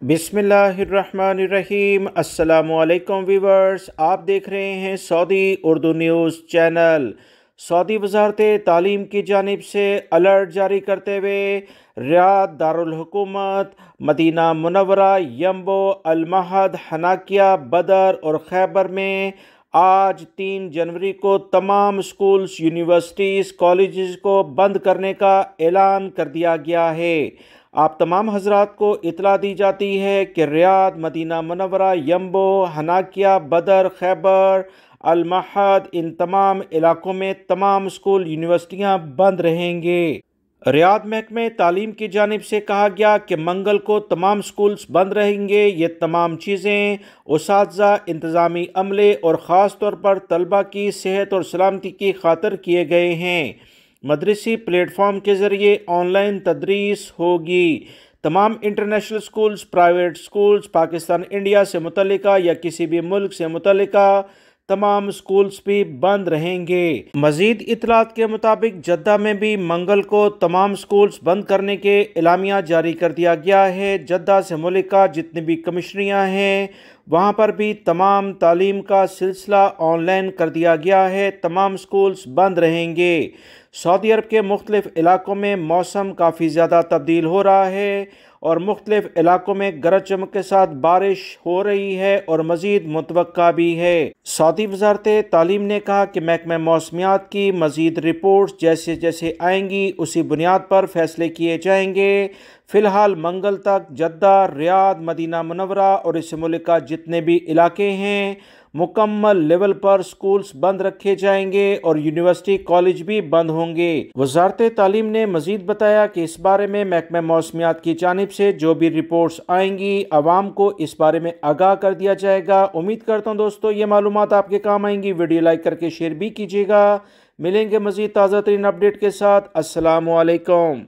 बिस्मिल्लाहिर्रहमानिर्रहीम। अस्सलामुअलैकुम वीवर्स, आप देख रहे हैं Saudi Urdu news channel. Saudi वज़ारत तालीम की जानिब से अलर्ट जारी करते हुए रियाद, दारुल हुकूमत, मदीना मुनव्वरा, यम्बो, अल महद, हनाकिया, बदर और खैबर में आज 3 जनवरी को तमाम स्कूल्स, यूनिवर्सिटीज़, कॉलेजेस को बंद करने का ऐलान कर दिया गया है। आप तमाम हजरात को इतला दी जाती है कि रियाद, मदीना मुनव्वरा, यम्बो, हनाकिया, बदर, खैबर, अल महद, इन तमाम इलाकों में तमाम स्कूल, यूनिवर्सिटियां बंद रहेंगे। रियाद महकमे तालीम की जानिब से कहा गया कि मंगल को तमाम स्कूल्स बंद रहेंगे। ये तमाम चीज़ें उसातिज़ा, इंतज़ामी अमले और ख़ास तौर पर तलबा की सेहत और सलामती की खातिर किए गए हैं। मदरसी प्लेटफॉर्म के ज़रिए ऑनलाइन तदरीस होगी। तमाम international schools, private schools, Pakistan India से मुतल्लिका या किसी भी मुल्क से मुतल्लिका तमाम स्कूल्स भी बंद रहेंगे। मजीद इतलात के मुताबिक जद्दा में भी मंगल को तमाम स्कूल्स बंद करने के एलामिया जारी कर दिया गया है। जद्दा से मुल्लिका जितनी भी कमिश्नरियाँ हैं वहाँ पर भी तमाम तालीम का सिलसिला ऑनलाइन कर दिया गया है। तमाम स्कूल्स बंद रहेंगे। सऊदी अरब के मुख्तलिफ इलाकों में मौसम काफ़ी ज़्यादा तब्दील हो रहा है और मुख्तलिफ इलाकों में गरज चमक के साथ बारिश हो रही है और मज़ीद मुतवक्का भी है। सऊदी वज़ारत तालीम ने कहा कि महकमा मौसमियात की मज़ीद रिपोर्ट्स जैसे जैसे आएंगी उसी बुनियाद पर फैसले किए जाएंगे। फ़िलहाल मंगल तक जद्दा, रियाद, मदीना मुनव्वरा और इस मुल्क का जितने भी इलाके हैं मुकम्मल लेवल पर स्कूल्स बंद रखे जाएंगे और यूनिवर्सिटी, कॉलेज भी बंद होंगे। वज़ारत तालीम ने मजीद बताया कि इस बारे में महकमा मौसमियात की जानिब से जो भी रिपोर्ट्स आएंगी आवाम को इस बारे में आगाह कर दिया जाएगा। उम्मीद करता हूँ दोस्तों ये मालूमात आपके काम आएंगी। वीडियो लाइक करके शेयर भी कीजिएगा। मिलेंगे मजीद ताज़ा तरीन अपडेट के साथ। अस्सलामु अलैकुम।